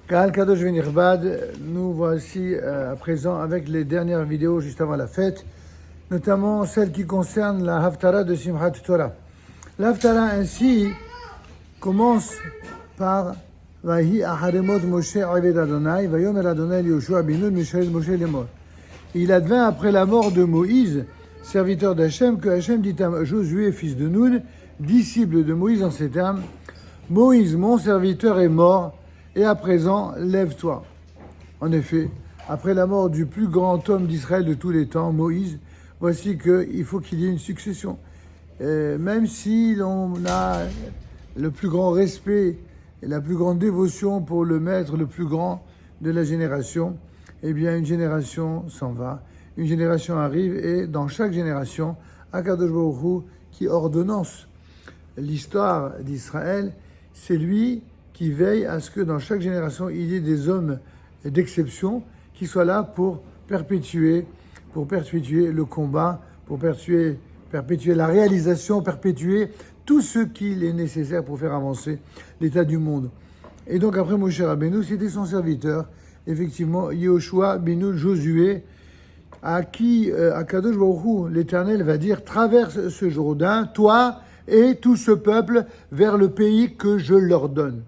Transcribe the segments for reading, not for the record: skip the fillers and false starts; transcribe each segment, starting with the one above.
Kahal Kadosh Venirbad, nous voici à présent avec les dernières vidéos juste avant la fête, notamment celle qui concerne la Haftara de Simchat Torah. La Haftara ainsi commence par Vahi Aharemot Moshe Aved Adonai, Vayomer Adonai Yoshua Binun Mishael Moshe Lemor. Il advint après la mort de Moïse, serviteur d'Hachem, que Hachem dit à Josué, fils de Nun, disciple de Moïse en ces termes: Moïse, mon serviteur, est mort, et à présent, lève-toi. En effet, après la mort du plus grand homme d'Israël de tous les temps, Moïse, voici qu'il faut qu'il y ait une succession. Même si l'on a le plus grand respect et la plus grande dévotion pour le maître le plus grand de la génération, eh bien une génération s'en va, une génération arrive, et dans chaque génération, Akadosh Baruch Hu qui ordonnance l'histoire d'Israël, c'est lui qui veille à ce que dans chaque génération, il y ait des hommes d'exception qui soient là pour perpétuer le combat, pour perpétuer la réalisation, perpétuer tout ce qu'il est nécessaire pour faire avancer l'état du monde. Et donc après Moshe Rabbeinu, c'était son serviteur, effectivement, Yehoshua Binu Josué, à qui Akadosh Baruch Hu, l'Éternel, va dire: traverse ce Jourdain, toi et tout ce peuple, vers le pays que je leur donne.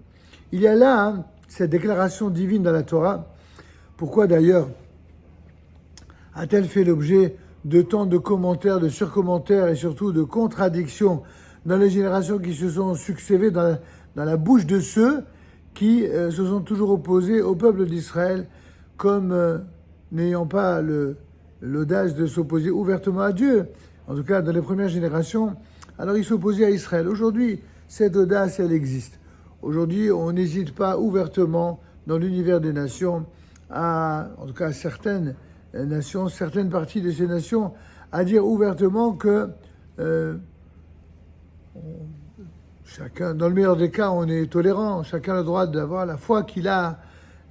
Il y a là cette déclaration divine dans la Torah. Pourquoi d'ailleurs a-t-elle fait l'objet de tant de commentaires, de surcommentaires et surtout de contradictions dans les générations qui se sont succédées dans la bouche de ceux qui se sont toujours opposés au peuple d'Israël, comme n'ayant pas l'audace de s'opposer ouvertement à Dieu, en tout cas dans les premières générations. Alors ils s'opposaient à Israël. Aujourd'hui, cette audace, elle existe. Aujourd'hui, on n'hésite pas ouvertement dans l'univers des nations, en tout cas certaines nations, certaines parties de ces nations, à dire ouvertement que chacun, dans le meilleur des cas, on est tolérant, chacun a le droit d'avoir la foi qu'il a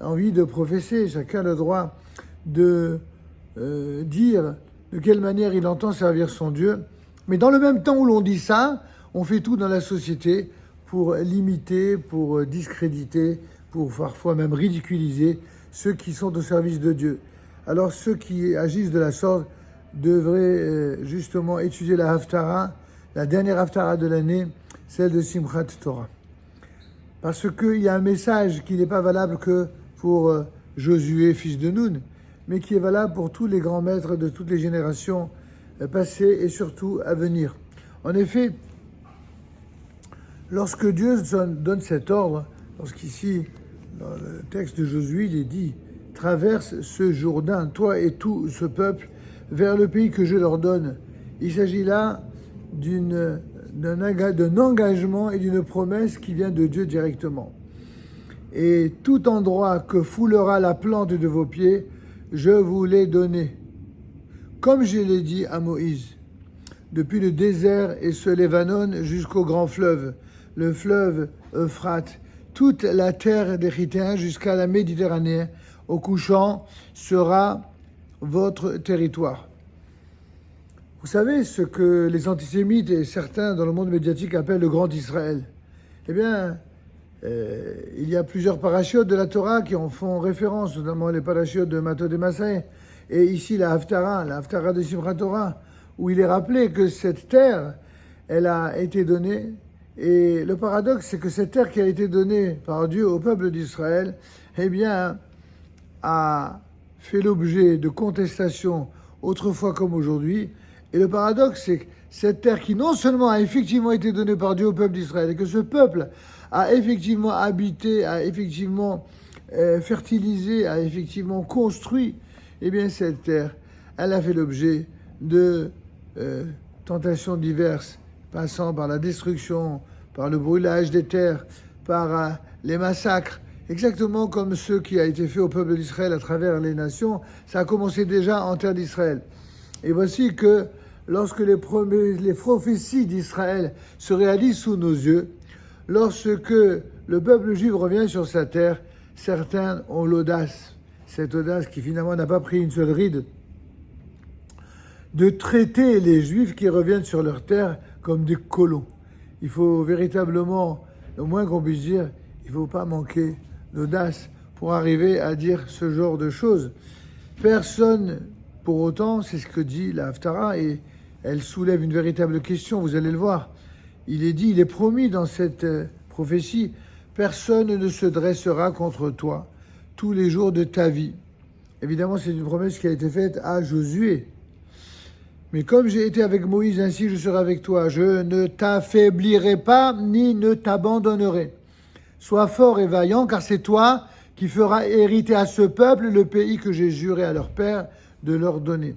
envie de professer, chacun a le droit de dire de quelle manière il entend servir son Dieu. Mais dans le même temps où l'on dit ça, on fait tout dans la société pour limiter, pour discréditer, pour parfois même ridiculiser ceux qui sont au service de Dieu. Alors ceux qui agissent de la sorte devraient justement étudier la Haftara, la dernière Haftara de l'année, celle de Simchat Torah. Parce qu'il y a un message qui n'est pas valable que pour Josué, fils de Nun, mais qui est valable pour tous les grands maîtres de toutes les générations passées et surtout à venir. En effet, lorsque Dieu donne cet ordre, lorsqu'ici, dans le texte de Josué, il est dit: traverse ce Jourdain, toi et tout ce peuple, vers le pays que je leur donne. Il s'agit là d'un engagement et d'une promesse qui vient de Dieu directement. Et tout endroit que foulera la plante de vos pieds, je vous l'ai donné. Comme je l'ai dit à Moïse, depuis le désert et ce Lébanon jusqu'au grand fleuve, le fleuve Euphrate, toute la terre des Chittéens jusqu'à la Méditerranée, au couchant, sera votre territoire. Vous savez ce que les antisémites et certains dans le monde médiatique appellent le Grand Israël? Eh bien, il y a plusieurs parachiotes de la Torah qui en font référence, notamment les parachiotes de Mattod et Massaé, et ici la Haftara de Simchat Torah, où il est rappelé que cette terre, elle a été donnée. Et le paradoxe, c'est que cette terre qui a été donnée par Dieu au peuple d'Israël, eh bien, a fait l'objet de contestations autrefois comme aujourd'hui. Et le paradoxe, c'est que cette terre qui non seulement a effectivement été donnée par Dieu au peuple d'Israël, et que ce peuple a effectivement habité, a effectivement fertilisé, a effectivement construit, eh bien cette terre, elle a fait l'objet de tentations diverses, passant par la destruction, par le brûlage des terres, par les massacres, exactement comme ceux qui a été fait au peuple d'Israël à travers les nations. Ça a commencé déjà en terre d'Israël. Et voici que lorsque les prophéties d'Israël se réalisent sous nos yeux, lorsque le peuple juif revient sur sa terre, certains ont l'audace, cette audace qui finalement n'a pas pris une seule ride, de traiter les Juifs qui reviennent sur leur terre comme des colons. Il faut véritablement, au moins qu'on puisse dire, il ne faut pas manquer d'audace pour arriver à dire ce genre de choses. Personne, pour autant, c'est ce que dit la Haftara, et elle soulève une véritable question, vous allez le voir. Il est dit, il est promis dans cette prophétie, personne ne se dressera contre toi tous les jours de ta vie. Évidemment, c'est une promesse qui a été faite à Josué. Mais comme j'ai été avec Moïse, ainsi je serai avec toi. Je ne t'affaiblirai pas, ni ne t'abandonnerai. Sois fort et vaillant, car c'est toi qui feras hériter à ce peuple le pays que j'ai juré à leur père de leur donner.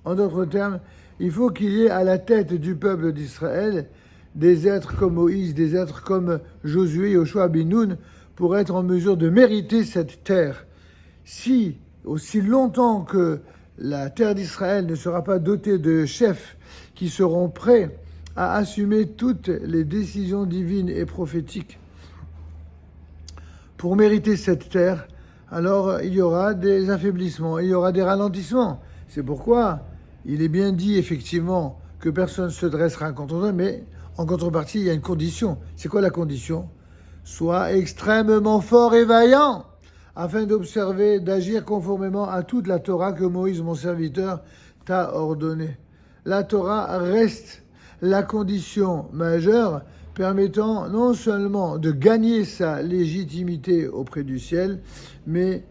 En d'autres termes, il faut qu'il y ait à la tête du peuple d'Israël des êtres comme Moïse, des êtres comme Josué, Yoshua, Ben Nun, pour être en mesure de mériter cette terre. Si, aussi longtemps que la terre d'Israël ne sera pas dotée de chefs qui seront prêts à assumer toutes les décisions divines et prophétiques pour mériter cette terre, alors il y aura des affaiblissements, il y aura des ralentissements. C'est pourquoi il est bien dit effectivement que personne ne se dressera contre eux, mais en contrepartie, il y a une condition. C'est quoi la condition? Sois extrêmement fort et vaillant, afin d'observer, d'agir conformément à toute la Torah que Moïse, mon serviteur, t'a ordonnée. La Torah reste la condition majeure permettant non seulement de gagner sa légitimité auprès du ciel, mais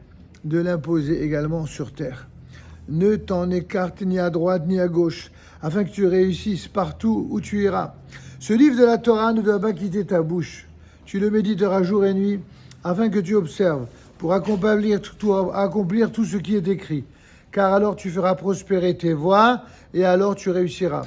de l'imposer également sur terre. Ne t'en écarte ni à droite ni à gauche, afin que tu réussisses partout où tu iras. Ce livre de la Torah ne doit pas quitter ta bouche. Tu le méditeras jour et nuit, afin que tu observes, pour accomplir tout ce qui est écrit. Car alors tu feras prospérer tes voies, et alors tu réussiras.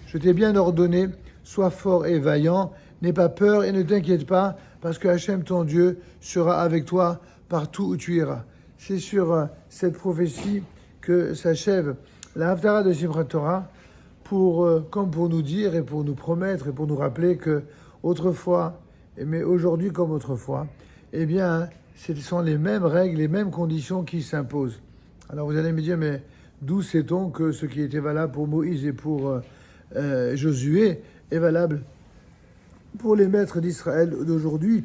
Je t'ai bien ordonné, sois fort et vaillant, n'aie pas peur et ne t'inquiète pas, parce que Hachem, ton Dieu, sera avec toi partout où tu iras. C'est sur cette prophétie que s'achève la Haftara de Simchat Torah, comme pour nous dire et pour nous promettre et pour nous rappeler que autrefois, mais aujourd'hui comme autrefois, eh bien, ce sont les mêmes règles, les mêmes conditions qui s'imposent. Alors vous allez me dire, mais d'où sait-on que ce qui était valable pour Moïse et pour Josué est valable pour les maîtres d'Israël d'aujourd'hui,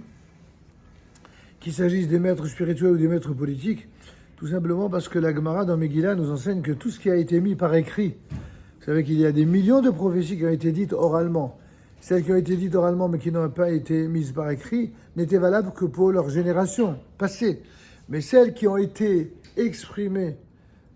qu'il s'agisse des maîtres spirituels ou des maîtres politiques? Tout simplement parce que la Gemara dans Megillah nous enseigne que tout ce qui a été mis par écrit, vous savez qu'il y a des millions de prophéties qui ont été dites oralement. Celles qui ont été dites oralement mais qui n'ont pas été mises par écrit n'étaient valables que pour leur génération passée. Mais celles qui ont été exprimées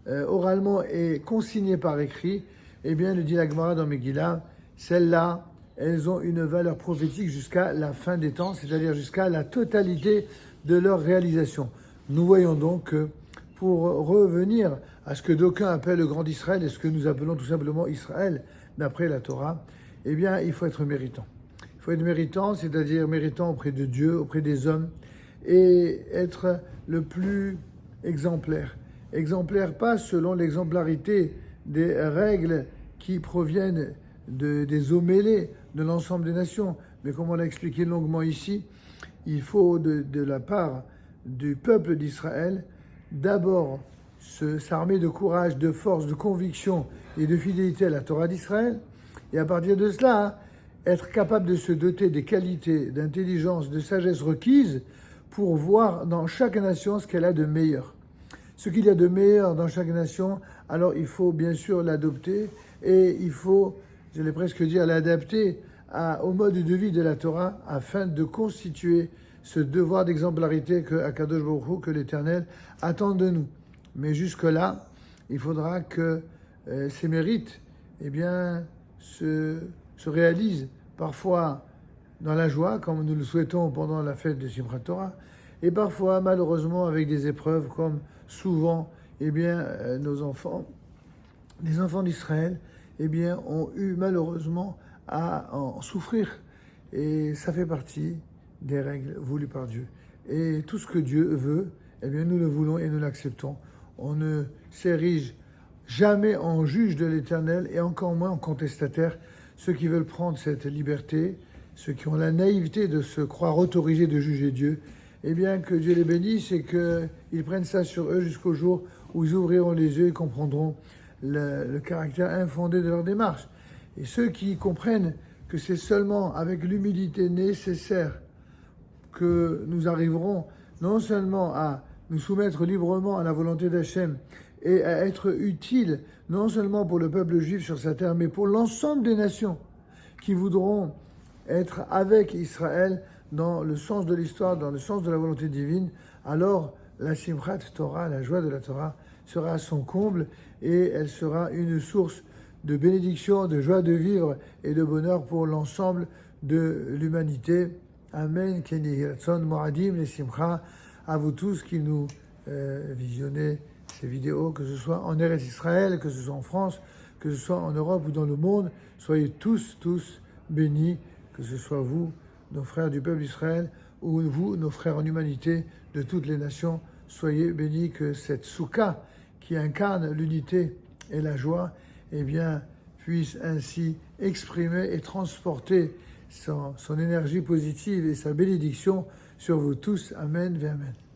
oralement et consignées par écrit, eh bien, le dit la Gemara dans Megillah, celles-là, elles ont une valeur prophétique jusqu'à la fin des temps, c'est-à-dire jusqu'à la totalité de leur réalisation. Nous voyons donc que pour revenir à ce que d'aucuns appellent le Grand Israël et ce que nous appelons tout simplement Israël d'après la Torah, eh bien, il faut être méritant. Il faut être méritant, c'est-à-dire méritant auprès de Dieu, auprès des hommes, et être le plus exemplaire. Exemplaire pas selon l'exemplarité des règles qui proviennent des eaux mêlées de l'ensemble des nations, mais comme on l'a expliqué longuement ici, il faut de la part du peuple d'Israël d'abord s'armer de courage, de force, de conviction et de fidélité à la Torah d'Israël, et à partir de cela, être capable de se doter des qualités d'intelligence, de sagesse requises pour voir dans chaque nation ce qu'elle a de meilleur. Ce qu'il y a de meilleur dans chaque nation, alors il faut bien sûr l'adopter et il faut, j'allais presque dire, l'adapter au mode de vie de la Torah afin de constituer ce devoir d'exemplarité que Akadosh Baruch Hu, que l'Éternel attend de nous. Mais jusque-là, il faudra que ces mérites eh bien, se réalisent parfois dans la joie, comme nous le souhaitons pendant la fête de Simchat Torah, et parfois malheureusement avec des épreuves comme souvent eh bien, nos enfants, les enfants d'Israël eh bien, ont eu malheureusement à en souffrir. Et ça fait partie des règles voulues par Dieu. Et tout ce que Dieu veut, eh bien, nous le voulons et nous l'acceptons. On ne s'érige jamais en juge de l'Éternel et encore moins en contestataire. Ceux qui veulent prendre cette liberté, ceux qui ont la naïveté de se croire autorisés de juger Dieu, eh bien, que Dieu les bénisse et qu'ils prennent ça sur eux jusqu'au jour où ils ouvriront les yeux et comprendront le caractère infondé de leur démarche. Et ceux qui comprennent que c'est seulement avec l'humilité nécessaire que nous arriverons non seulement à nous soumettre librement à la volonté d'Hachem et à être utile non seulement pour le peuple juif sur sa terre, mais pour l'ensemble des nations qui voudront être avec Israël dans le sens de l'histoire, dans le sens de la volonté divine, alors la Simchat Torah, la joie de la Torah, sera à son comble et elle sera une source de bénédiction, de joie de vivre et de bonheur pour l'ensemble de l'humanité. Amen. Keni Hiratson Moadim les Simcha. À vous tous qui nous visionnez ces vidéos, que ce soit en Eretz Israël, que ce soit en France, que ce soit en Europe ou dans le monde, soyez tous bénis, que ce soit vous, nos frères du peuple d'Israël, ou vous, nos frères en humanité de toutes les nations, soyez bénis, que cette soukha qui incarne l'unité et la joie, eh bien, puisse ainsi exprimer et transporter son énergie positive et sa bénédiction sur vous tous. Amen, ve amen.